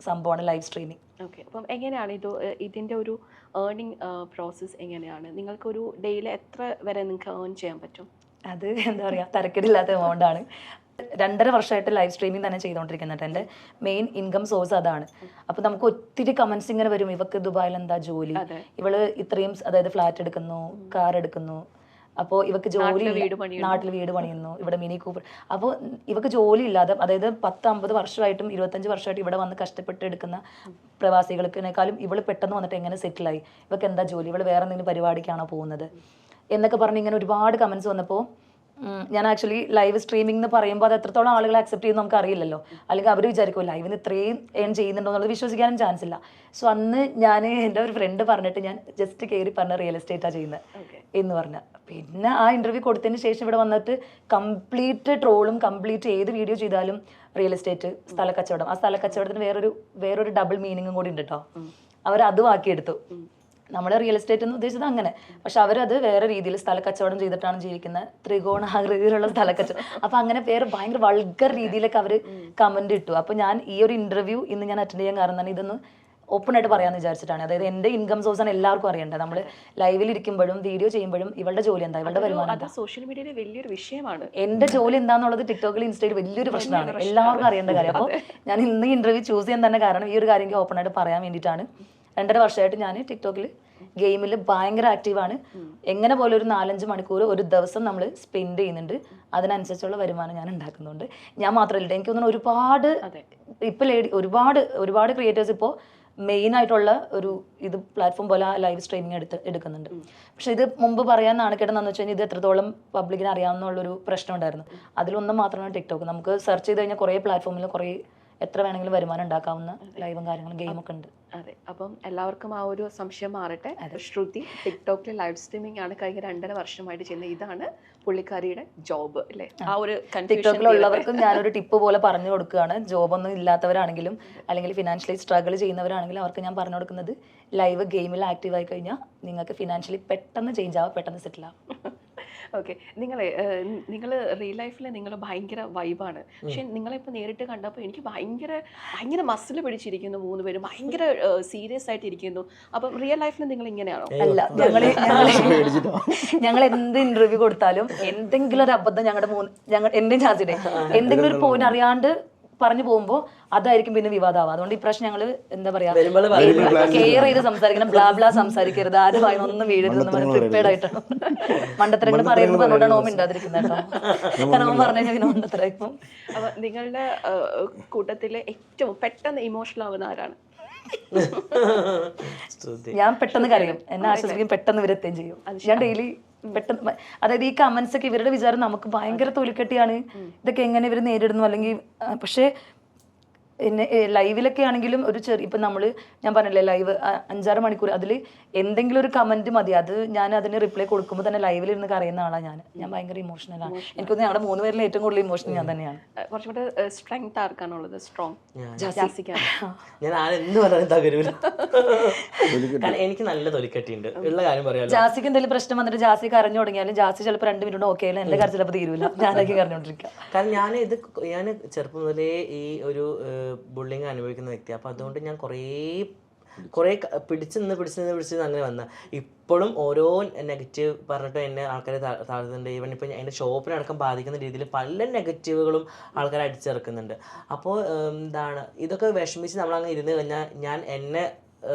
സംഭവമാണ് live streaming. Okay, അപ്പം എങ്ങനെയാണ് ഇതിൻ്റെ ഒരു ഏർണിംഗ് പ്രോസസ്സ് എങ്ങനെയാണ്? നിങ്ങൾക്കൊരു ഡെയിലി എത്ര വരെ നിങ്ങൾക്ക് ഏൺ ചെയ്യാൻ പറ്റും? അത് എന്താ പറയുക, തരക്കേടില്ലാത്ത എമൗണ്ടാണ്. 2.5 വർഷമായിട്ട് ലൈവ് സ്ട്രീമിംഗ് തന്നെ ചെയ്തുകൊണ്ടിരിക്കുന്നുണ്ട്. എൻ്റെ മെയിൻ ഇൻകം സോഴ്സ് അതാണ്. അപ്പോൾ നമുക്ക് ഒത്തിരി കമൻസ് ഇങ്ങനെ വരും, ഇവക്ക് ദുബായിൽ എന്താ ജോലി, ഇവള് ഇത്രയും അതായത് ഫ്ലാറ്റ് എടുക്കുന്നു, കാർ എടുക്കുന്നു, അപ്പോൾ ഇവക്ക് ജോലി, നാട്ടിൽ വീട് പണിയുന്നു, ഇവിടെ മിനി കൂപ്പർ. അപ്പോൾ ഇവക്ക് ജോലി ഇല്ലാതെ, അതായത് 10-50 വർഷമായിട്ടും 25 വർഷമായിട്ട് ഇവിടെ വന്ന് കഷ്ടപ്പെട്ട് എടുക്കുന്ന പ്രവാസികൾക്കിനേക്കാളും ഇവള് പെട്ടെന്ന് വന്നിട്ട് എങ്ങനെ സെറ്റിലായി, ഇവക്ക് എന്താ ജോലി, ഇവള് വേറെ എന്തെങ്കിലും പരിപാടിക്കാണോ പോകുന്നത് എന്നൊക്കെ പറഞ്ഞ് ഇങ്ങനെ ഒരുപാട് കമൻസ് വന്നപ്പോൾ ഞാൻ ആക്ച്വലി ലൈവ് സ്ട്രീമിംഗ് എന്ന് പറയുമ്പോൾ അത് എത്രത്തോളം ആളുകൾ അക്സെപ്റ്റ് ചെയ്യുന്നു നമുക്ക് അറിയില്ലല്ലോ. അല്ലെങ്കിൽ അവർ വിചാരിക്കും ലൈവിന് ഇത്രയും ഏൺ ചെയ്യുന്നുണ്ടോ എന്നുള്ളത് വിശ്വസിക്കാനും ചാൻസ് ഇല്ല. സോ അന്ന് ഞാൻ എൻ്റെ ഒരു ഫ്രണ്ട് പറഞ്ഞിട്ട് ഞാൻ ജസ്റ്റ് കയറി പറഞ്ഞ റിയൽ എസ്റ്റേറ്റാണ് ചെയ്യുന്നത് എന്ന് പറഞ്ഞ. പിന്നെ ആ ഇൻ്റർവ്യൂ കൊടുത്തതിന് ശേഷം ഇവിടെ വന്നിട്ട് കംപ്ലീറ്റ് ട്രോളും കംപ്ലീറ്റ് ഏത് വീഡിയോ ചെയ്താലും റിയൽ എസ്റ്റേറ്റ്, സ്ഥലക്കച്ചവടം. ആ സ്ഥലക്കച്ചവടത്തിന് വേറൊരു ഡബിൾ മീനിങ്ങും കൂടി ഉണ്ട് കേട്ടോ. അവരതും ആക്കിയെടുത്തു. നമ്മൾ റിയൽ എസ്റ്റേറ്റ് എന്ന് ഉദ്ദേശിച്ചത് അങ്ങനെ, പക്ഷെ അവരത് വേറെ രീതിയിൽ സ്ഥലക്കച്ചവടം ചെയ്തിട്ടാണ് ജീവിക്കുന്നത്, ത്രികോണാകൃതിയിലുള്ള സ്ഥലക്കച്ചവടം. അപ്പം അങ്ങനെ വേറെ ഭയങ്കര വൾഗർ രീതിയിലൊക്കെ അവർ കമൻറ്റ് ഇട്ടു. അപ്പോൾ ഞാൻ ഈ ഒരു ഇൻ്റർവ്യൂ ഇന്ന് ഞാൻ അറ്റൻഡ് ചെയ്യാൻ കാരണം തന്നെ ഇതൊന്ന് ഓപ്പൺ ആയിട്ട് പറയാമെന്ന് വിചാരിച്ചിട്ടാണ്. അതായത് എൻ്റെ ഇൻകം സോഴ്സ് ആണ് എല്ലാവർക്കും അറിയേണ്ടത്. നമ്മൾ ലൈവിൽ ഇരിക്കുമ്പോഴും വീഡിയോ ചെയ്യുമ്പോഴും ഇവളുടെ ജോലി എന്താ, ഇവളുടെ വരുമാനം, സോഷ്യൽ മീഡിയയിലെ വലിയൊരു വിഷയമാണ് എൻ്റെ ജോലി എന്താണെന്നുള്ളത് ടിക്ടോക്കിൽ ഇൻസ്റ്റയിൽ വലിയൊരു പ്രശ്നമാണ്, എല്ലാവർക്കും അറിയേണ്ട കാര്യം. അപ്പോൾ ഞാൻ ഇന്ന് ഇൻ്റർവ്യൂ ചൂസ് ചെയ്യാൻ തന്നെ കാരണം ഈ ഒരു കാര്യം എനിക്ക് ഓപ്പൺ ആയിട്ട് പറയാൻ വേണ്ടിയിട്ടാണ്. 2.5 വർഷമായിട്ട് ഞാൻ ടിക്ടോക്കിൽ ഗെയിമിൽ ഭയങ്കര ആക്റ്റീവാണ്. എങ്ങനെ പോലെ ഒരു 4-5 മണിക്കൂർ ഒരു ദിവസം നമ്മൾ സ്പെൻഡ് ചെയ്യുന്നുണ്ട്. അതിനനുസരിച്ചുള്ള വരുമാനം ഞാൻ ഉണ്ടാക്കുന്നുണ്ട്. ഞാൻ മാത്രമല്ല, എനിക്ക് തോന്നുന്നു ഒരുപാട് ഇപ്പോൾ ഒരുപാട് ക്രിയേറ്റേഴ്സ് ഇപ്പോൾ മെയിൻ ആയിട്ടുള്ള ഒരു പ്ലാറ്റ്ഫോം പോലെ ലൈവ് സ്ട്രീമിംഗ് എടുക്കുന്നുണ്ട്. പക്ഷെ ഇത് മുമ്പ് പറയാൻ നാണക്കേടെന്ന് വെച്ച് കഴിഞ്ഞാൽ ഇത് എത്രത്തോളം പബ്ലിക്കിന് അറിയാവുന്നുള്ളൊരു പ്രശ്നം ഉണ്ടായിരുന്നു. അതിലൊന്നും മാത്രമാണ് ടിക്ടോക്ക്. നമുക്ക് സെർച്ച് ചെയ്ത് കഴിഞ്ഞാൽ കുറേ പ്ലാറ്റ്ഫോമിൽ കുറേ എത്ര വേണമെങ്കിലും വരുമാനം ഉണ്ടാക്കാവുന്ന ലൈവും കാര്യങ്ങളും ഗെയിമൊക്കെ ഉണ്ട്. അതെ, അപ്പം എല്ലാവർക്കും ആ ഒരു സംശയം മാറട്ടെ. ശ്രുതി ടിക്ടോക്കിൽ ലൈവ് സ്ട്രീമിംഗ് ആണ് കഴിഞ്ഞ 2.5 വർഷമായിട്ട് ചെയ്യുന്നത്. ഇതാണ് പുള്ളിക്കാരിയുടെ ജോബ് അല്ലേ? ആ ഒരു ടിക്ടോക്കിലുള്ളവർക്കും ഞാനൊരു ടിപ്പ് പോലെ പറഞ്ഞു കൊടുക്കുകയാണ്. ജോബൊന്നും ഇല്ലാത്തവരാണെങ്കിലും അല്ലെങ്കിൽ ഫിനാൻഷ്യലി സ്ട്രഗിൾ ചെയ്യുന്നവരാണെങ്കിലും അവർക്ക് ഞാൻ പറഞ്ഞു കൊടുക്കുന്നത് ലൈവ് ഗെയിമിൽ ആക്റ്റീവ് ആയി കഴിഞ്ഞാൽ നിങ്ങൾക്ക് ഫിനാൻഷ്യലി പെട്ടെന്ന് ചേഞ്ച് ആവും, പെട്ടെന്ന് സെറ്റിൽ ആവും. ഓക്കെ, നിങ്ങൾ റിയൽ ലൈഫിൽ നിങ്ങൾ ഭയങ്കര വൈബാണ്. പക്ഷെ നിങ്ങളിപ്പോൾ നേരിട്ട് കണ്ടപ്പോൾ എനിക്ക് ഭയങ്കര മസിൽ പിടിച്ചിരിക്കുന്നു. 3 പേരും ഭയങ്കര സീരിയസ് ആയിട്ട് ഇരിക്കുന്നു. അപ്പം റിയൽ ലൈഫിൽ നിങ്ങൾ ഇങ്ങനെയാണോ? അല്ല, ഞങ്ങൾ എന്ത് ഇന്റർവ്യൂ കൊടുത്താലും എന്തെങ്കിലും ഒരു അബദ്ധം എന്റെ ചാൻസിടെ എന്തെങ്കിലും ഒരു പോയിന്റ് അറിയാണ്ട് പറഞ്ഞു പോകുമ്പോൾ അതായിരിക്കും പിന്നെ വിവാദമാവുക. അതുകൊണ്ട് ഇപ്രാവശ്യം ഞങ്ങൾ എന്താ പറയാ കെയർ ചെയ്ത് സംസാരിക്കണം, ബ്ലാ സംസാരിക്കരുത്, ആരും ഒന്നും വീഴരുതെന്ന് പറഞ്ഞ് പ്രിപ്പയർഡ് ആയിട്ടാണ് മണ്ടത്തരങ്ങൾ പറയുന്നത്. പറഞ്ഞുകൊണ്ടാണ് ഓം ഇണ്ടാതിരിക്കുന്നത് കേട്ടോ. കാരണം ഓം പറഞ്ഞു കഴിഞ്ഞാൽ മണ്ടത്തരായിപ്പോ. അപ്പൊ നിങ്ങളുടെ കൂട്ടത്തില് ഏറ്റവും പെട്ടെന്ന് ഇമോഷണൽ ആവുന്ന ആരാണ്? ഞാൻ പെട്ടെന്ന് കരയും, എന്നെ ആശ്വസിക്കും, പെട്ടെന്ന് ഇവരെത്തുകയും ചെയ്യും. ഞാൻ ഡെയിലി പെട്ടെന്ന്, അതായത് ഈ കമന്റ്സ് ഒക്കെ ഇവരുടെ വിചാരം നമുക്ക് ഭയങ്കര തൊലിക്കെട്ടിയാണ്, ഇതൊക്കെ എങ്ങനെ ഇവർ നേരിടുന്നു അല്ലെങ്കിൽ. പക്ഷേ പിന്നെ ലൈവിലൊക്കെ ആണെങ്കിലും ഒരു ഇപ്പം ഞാൻ പറഞ്ഞില്ലേ ലൈവ് 5-6 മണിക്കൂർ, അതിൽ എന്തെങ്കിലും ഒരു കമന്റ് മതി, അത് ഞാൻ അതിന് റിപ്ലൈ കൊടുക്കുമ്പോൾ തന്നെ ലൈവിൽ ഇരുന്ന് കരയുന്ന ആളാണ് ഞാൻ ഭയങ്കര ഇമോഷണലാണ്. എനിക്കൊന്ന് ഞങ്ങളുടെ 3 പേരിൽ ഏറ്റവും കൂടുതൽ ഇമോഷണൽ ഞാൻ തന്നെയാണ്. കുറച്ചുകൂടെ സ്ട്രെങ്ത് ആർക്കാണുള്ളത്? സ്ട്രോങ് ഞാൻ ആരെന്ത് പറയാൻ തകരൂല. എനിക്ക് നല്ല തൊലിക്കട്ടിയുണ്ട് ഉള്ള കാര്യം പറയാം. ജാസിക്ക് എന്തെങ്കിലും പ്രശ്നം വന്നിട്ട് ജാസി കരഞ്ഞു തുടങ്ങിയാലും ജാസി ചിലപ്പോൾ 2 മിനിറ്റ് ഓക്കെ ആയാലും എൻ്റെ കാര്യം ചിലപ്പോൾ തീരുവില്ല, ഞാനൊക്കെ കരഞ്ഞോണ്ടിരിക്കാം. കാരണം ഞാൻ ചെറുപ്പം മുതലേ ഈ ഒരു ബുള്ളിങ് അനുഭവിക്കുന്ന വ്യക്തിയാണ്. അപ്പോൾ അതുകൊണ്ട് ഞാൻ കുറേ പിടിച്ച് നിന്ന് അങ്ങനെ വന്ന. ഇപ്പോഴും ഓരോ നെഗറ്റീവ് പറഞ്ഞിട്ട് എന്നെ ആൾക്കാരെ താഴ്ത്തുന്നുണ്ട്. ഈവൻ ഇപ്പം എൻ്റെ ഷോപ്പിനടക്കം ബാധിക്കുന്ന രീതിയിൽ പല നെഗറ്റീവുകളും ആൾക്കാർ അടിച്ചിറക്കുന്നുണ്ട്. അപ്പോൾ ഇതൊക്കെ വിഷമിച്ച് നമ്മളങ്ങനെ ഇരുന്ന് കഴിഞ്ഞാൽ ഞാൻ എന്നെ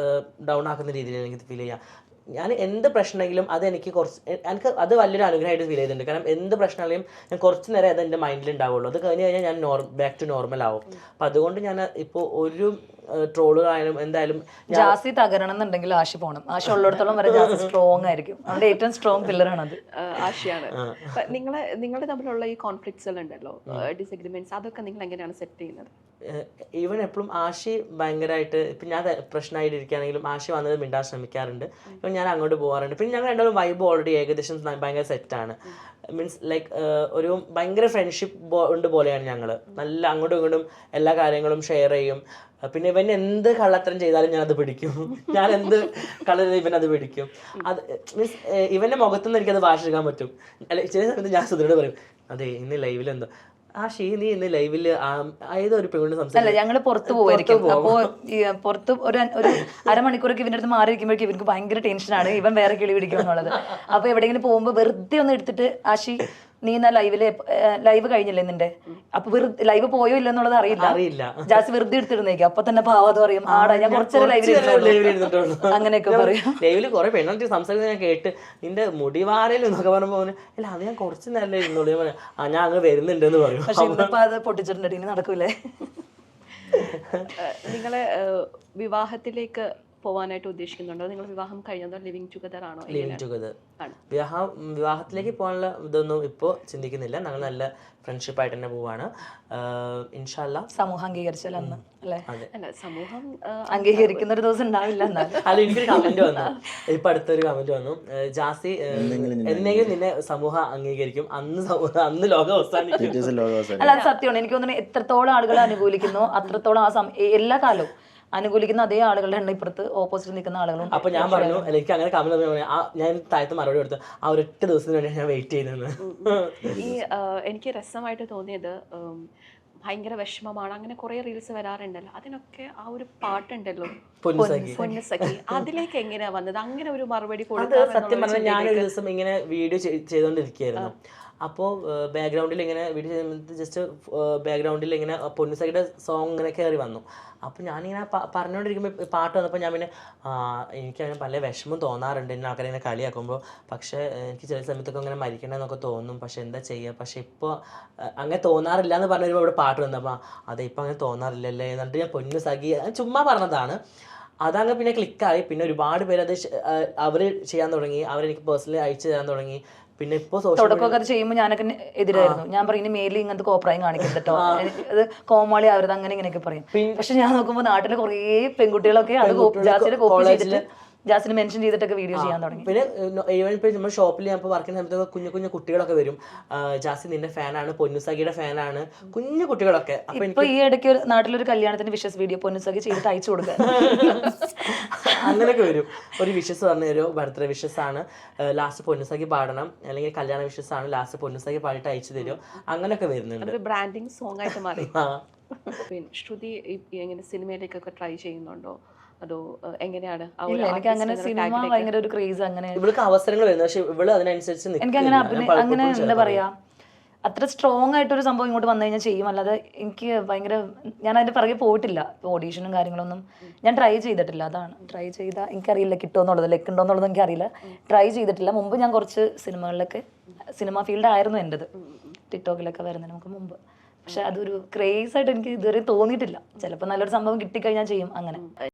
ഡൗൺ ആക്കുന്ന രീതിയിൽ എനിക്ക് ഫീൽ ചെയ്യാം. ഞാൻ എന്ത് പ്രശ്നമെങ്കിലും എനിക്ക് അത് വലിയൊരു അനുഗ്രഹമായിട്ട് ഫീൽ ചെയ്തിട്ടുണ്ട്. കാരണം എന്ത് പ്രശ്നമാണെങ്കിലും ഞാൻ കുറച്ച് നേരം അത് എൻ്റെ മൈൻഡിൽ ഉണ്ടാവുള്ളൂ. അത് കഴിഞ്ഞ് കഴിഞ്ഞാൽ ഞാൻ ബാക്ക് ടു നോർമൽ ആവും. അപ്പം അതുകൊണ്ട് ഞാൻ ഇപ്പോൾ ഒരു ട്രോളുകളായാലും എന്തായാലും ജാസി തകരണം എന്നുണ്ടെങ്കിൽ ആശ പോകണം. ആശ ഉള്ളിടത്തോളം വരെ ജാസി സ്ട്രോങ് ആയിരിക്കും. അവരുടെ ഏറ്റവും സ്ട്രോങ് പില്ലറാണ് അത്. ആശയാണ്. നിങ്ങളുടെ തമ്മിലുള്ള ഈ കോൺഫ്ലിക്ട്സ് ഉണ്ടല്ലോ, ഡിസഗ്രിമെന്റ്സ്, അതൊക്കെ നിങ്ങൾ എങ്ങനെയാണ് സെറ്റ് ചെയ്യുന്നത്? ഈവൻ എപ്പോഴും ആശി ഭയങ്കരമായിട്ട് ഇപ്പം ഞാൻ പ്രശ്നമായിട്ടിരിക്കുകയാണെങ്കിലും ആശി വന്നത് മിണ്ടാൻ ശ്രമിക്കാറുണ്ട്. ഇപ്പം ഞാൻ അങ്ങോട്ട് പോകാറുണ്ട്. പിന്നെ ഞങ്ങൾ രണ്ടാളും വൈബ് ഓൾറെഡി ഏകദേശം ഭയങ്കര സെറ്റാണ്. മീൻസ് ലൈക്ക് ഒരു ഭയങ്കര ഫ്രണ്ട്ഷിപ്പ് ബോണ്ട് പോലെയാണ് ഞങ്ങൾ. നല്ല അങ്ങോട്ടും ഇങ്ങോട്ടും എല്ലാ കാര്യങ്ങളും ഷെയർ ചെയ്യും. പിന്നെ ഇവൻ എന്ത് കള്ളത്തരം ചെയ്താലും ഞാനത് പിടിക്കും. ഞാൻ എന്ത് കളർ ഇവനത് പിടിക്കും. അത് മീൻസ് ഇവൻ്റെ മുഖത്തുനിന്ന് എനിക്കത് ഭാഷിക്കാൻ പറ്റും. അല്ലെ ചില സമയത്ത് ഞാൻ സുധീരോട് പറയും, അതെ ഇന്ന് ലൈവിൽ എന്തോ നീ ഇന്ന് ലൈവില് ഏതൊരു പെണ്ണ് അല്ല സംസാരിക്കും ഞങ്ങള് പുറത്ത് പോയിരിക്കും. അപ്പോ ഈ പുറത്ത് ഒരു അരമണിക്കൂറൊക്കെ ഇവന്റെ അടുത്ത് മാറിയിരിക്കുമ്പോഴേക്കും ഇവർക്ക് ഭയങ്കര ടെൻഷനാണ്, ഇവൻ വേറെ കിളി പിടിക്കും എന്നുള്ളത്. അപ്പൊ എവിടെയെങ്കിലും പോകുമ്പോ വെറുതെ ഒന്ന് എടുത്തിട്ട് ആശി നീ എന്നാ ലൈവ് കഴിഞ്ഞില്ലേ നിന്റെ, അപ്പൊ വെറുതെ ലൈവ് പോയോ ഇല്ലെന്നുള്ളത് അറിയില്ല. ജാസി വെറുതെ എടുത്തിരുന്നേക്കും. അപ്പൊ തന്നെ പാവാതെ പറയും ആടാ ഞാൻ കുറച്ചേരം ലൈവിൽ അങ്ങനെയൊക്കെ പറയും. ലൈവില് കുറെ പെണ്ണായിട്ട് സംസാരിക്കുന്നത് ഞാൻ കേട്ട്, നിന്റെ മുടിവാരയിൽ എന്നൊക്കെ പറയുമ്പോ അല്ല അത് ഞാൻ കുറച്ച് നേരം ഇരുന്നോളൂ, ഞാൻ അങ്ങ് വരുന്നുണ്ടെന്ന് പറയും. പക്ഷെ ഇന്നിപ്പോ അത് പൊട്ടിച്ചിട്ടുണ്ട്, ഇനി നടക്കൂലേ. നിങ്ങളെ വിവാഹത്തിലേക്ക് പോവാനായിട്ട് ഉദ്ദേശിക്കുന്നുണ്ടോ? നിങ്ങൾ വിവാഹം കഴിഞ്ഞതോ ലിവിങ് ടുഗദർ ആണോ? Living together. വിവാഹത്തിലേക്ക് പോകാനുള്ള ഇതൊന്നും ഇപ്പോൾ ചിന്തിക്കുന്നില്ല. ഞങ്ങൾ നല്ല ഫ്രണ്ട്ഷിപ്പ് ആയിട്ട് തന്നെ പോവാണ്. ഇൻഷാല്ല സമൂഹം അംഗീകരിച്ചാൽ അന്ന് അല്ലേ? അല്ല സമൂഹം അംഗീകരിക്കുന്ന ഒരു ദിവസം ഉണ്ടാവില്ല. അല്ല എനിക്കൊരു കമന്റ് വന്നു, ഇപ്പൊ അടുത്തൊരു കമന്റ് വന്നു, ജാസി എന്നെങ്കിലും നിന്നെ സമൂഹം അംഗീകരിക്കും, അന്ന് ലോകം അവസാനിക്കും. അല്ല അത് സത്യമാണ്. എനിക്ക് തോന്നുന്നു എത്രത്തോളം ആളുകൾ അനുകൂലിക്കുന്നു അത്രത്തോളം എല്ലാ കാലവും അനുകൂലിക്കുന്ന അതേ ആളുകളുടെ എണ്ണം ഇപ്പുറത്ത് ഓപ്പോസിറ്റ് നിൽക്കുന്ന ആളുകളും. അപ്പൊ ഞാൻ പറഞ്ഞു, എനിക്ക് അങ്ങനെ കമന്റ് ഞാൻ താഴത്ത് മറുപടി കൊടുത്തു, ആ ഒരൊറ്റ ദിവസത്തിന് വേണ്ടി ഞാൻ വെയിറ്റ് ചെയ്തത്. ഈ എനിക്ക് രസമായിട്ട് തോന്നിയത് ഭയങ്കര വിഷമമാണ്, അങ്ങനെ കുറെ റീൽസ് വരാറുണ്ടല്ലോ, അതിനൊക്കെ ആ ഒരു പാട്ടുണ്ടല്ലോ പൊന്നുസഖി, അതിലേക്ക് എങ്ങനെയാ വന്നത്? അങ്ങനെ ഒരു മറുപടി കൊടുക്കാൻ സത്യം പറഞ്ഞാൽ ഞാനൊരു ദിവസം ഇങ്ങനെ വീഡിയോ ചെയ്തുകൊണ്ടിരിക്കുകയായിരുന്നു. അപ്പോൾ ബാക്ക്ഗ്രൗണ്ടിൽ ഇങ്ങനെ വീഡിയോ ചെയ്യുന്നത് ജസ്റ്റ് ബാക്ക്ഗ്രൗണ്ടിൽ ഇങ്ങനെ പൊന്നുസഖിയുടെ സോങ് ഇങ്ങനെ കയറി വന്നു. അപ്പോൾ ഞാനിങ്ങനെ പറഞ്ഞുകൊണ്ടിരിക്കുമ്പോൾ പാട്ട് വന്നപ്പോൾ ഞാൻ പിന്നെ എനിക്കങ്ങനെ പല വിഷമം തോന്നാറുണ്ട് എന്നെ ആൾക്കാരെ ഇങ്ങനെ കളിയാക്കുമ്പോൾ. പക്ഷേ എനിക്ക് ചില സമയത്തൊക്കെ അങ്ങനെ മരിക്കണമെന്നൊക്കെ തോന്നും, പക്ഷെ എന്താ ചെയ്യുക. പക്ഷെ ഇപ്പോൾ അങ്ങനെ തോന്നാറില്ല എന്ന് പറഞ്ഞു വരുമ്പോൾ ഇവിടെ പാട്ട് വന്നപ്പോൾ അതെ ഇപ്പം അങ്ങനെ തോന്നാറില്ലല്ലേ എന്നിട്ട് ഞാൻ പൊന്നുസഖി ചുമ്മാ പറഞ്ഞതാണ്. അതങ്ങ് പിന്നെ ക്ലിക്കായി. പിന്നെ ഒരുപാട് പേര് അത് അവർ ചെയ്യാൻ തുടങ്ങി, അവരെനിക്ക് പേഴ്സണലി അയച്ചു തരാൻ തുടങ്ങി. പിന്നെ ഇപ്പോൾ തുടക്കമൊക്കെ അത് ചെയ്യുമ്പോൾ ഞാനൊക്കെ എതിരായിരുന്നു. ഞാൻ പറയും ഇനി മേലിൽ ഇങ്ങനത്തെ കോപ്രായം കാണിക്കരുത് കേട്ടോ, അത് കോമാളി ആവരുത് അങ്ങനെ ഇങ്ങനെയൊക്കെ പറയും. പക്ഷെ ഞാൻ നോക്കുമ്പോൾ നാട്ടിലെ കുറേ പെൺകുട്ടികളൊക്കെ അത് ജാസിയുടെ കോപ്പി ചെയ്തിട്ട് ജാസിന് മെൻഷൻ ചെയ്തിട്ടൊക്കെ വീഡിയോ ചെയ്യാൻ തുടങ്ങി. പിന്നെ ഈവൻ ഇപ്പോൾ നമ്മൾ ഷോപ്പിൽ ഞാൻ ഇപ്പോൾ വർക്ക് ചെയ്യുന്ന സമയത്ത് കുഞ്ഞു കുഞ്ഞു കുട്ടികളൊക്കെ വരും, ജാസി നിന്റെ ഫാനാണ്, പൊന്നുസഖിയുടെ ഫാനാണ്, കുഞ്ഞു കുട്ടികളൊക്കെ. ഇപ്പൊ ഈ ഇടയ്ക്ക് നാട്ടിലൊരു കല്യാണത്തിന് വിഷസ് വീഡിയോ പൊന്നുസഖി ചെയ്തിട്ട് അയച്ചു കൊടുക്കുക അങ്ങനെയൊക്കെ വരും. ഒരു വിഷസ് പറഞ്ഞു തരുമോ, ബർത്ത്ഡേ വിഷസ് ആണ് ലാസ്റ്റ് പൊന്നുസഖി പാടണം, അല്ലെങ്കിൽ കല്യാണ വിഷസ് ആണ് ലാസ്റ്റ് പൊന്നുസഖി പാടിയിട്ട് അയച്ചു തരുമോ, അങ്ങനെയൊക്കെ വരുന്നുണ്ട്. ബ്രാൻഡിങ് സോങ് ആയിട്ട് മാറി. പിന്നെ ശ്രുതി എങ്ങനെ സിനിമയിലേക്കൊക്കെ ട്രൈ ചെയ്യുന്നുണ്ടോ അതോ എങ്ങനെയാണ്? എനിക്ക് അങ്ങനെ സിനിമ ഭയങ്കര ഒരു ക്രേസ്, അങ്ങനെ ഇവൾക്ക് അവസരങ്ങൾ വരുന്നു, പക്ഷെ ഇവള് അതിനനുസരിച്ച് എനിക്ക് അങ്ങനെ എന്താ പറയാ അത്ര സ്ട്രോങ് ആയിട്ടൊരു സംഭവം ഇങ്ങോട്ട് വന്നു കഴിഞ്ഞാൽ ചെയ്യും. അല്ലാതെ എനിക്ക് ഭയങ്കര ഞാൻ അതിന്റെ പിറകെ പോയിട്ടില്ല. ഓഡീഷനും കാര്യങ്ങളൊന്നും ഞാൻ ട്രൈ ചെയ്തിട്ടില്ല. അതാണ് ട്രൈ ചെയ്താൽ എനിക്കറിയില്ല കിട്ടുമോ എന്നുള്ളത്, ലെക്ക് ഉണ്ടോ എന്നുള്ളത് എനിക്കറിയില്ല. ട്രൈ ചെയ്തിട്ടില്ല. മുമ്പ് ഞാൻ കുറച്ച് സിനിമകളിലൊക്കെ സിനിമ ഫീൽഡ് ആയിരുന്നു എൻ്റെത്, ടിക്ടോക്കിലൊക്കെ വരുന്നതിന് നമുക്ക് മുമ്പ്. പക്ഷെ അതൊരു ക്രേസ് ആയിട്ട് എനിക്ക് ഇതുവരെ തോന്നിയിട്ടില്ല. ചിലപ്പോൾ നല്ലൊരു സംഭവം കിട്ടിക്കഴിഞ്ഞാൽ ചെയ്യും അങ്ങനെ.